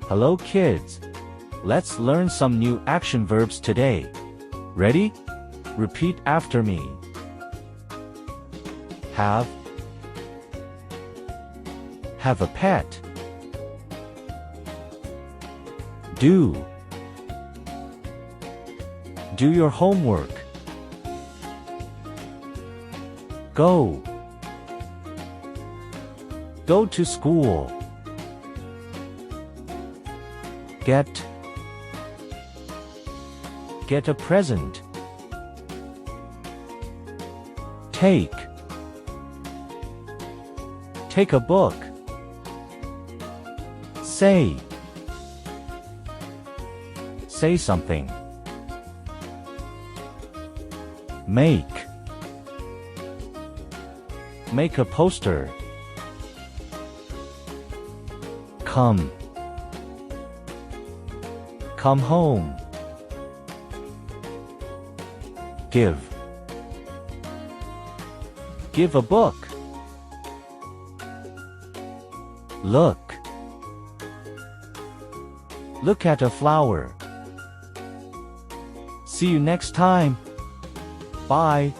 Hello kids. Let's learn some new action verbs today. Ready? Repeat after me. Have a pet. Do your homework. Go to school. Get a present. Take a book. Say something. Make a poster. Come home. Give a book. Look at a flower. See you next time. Bye.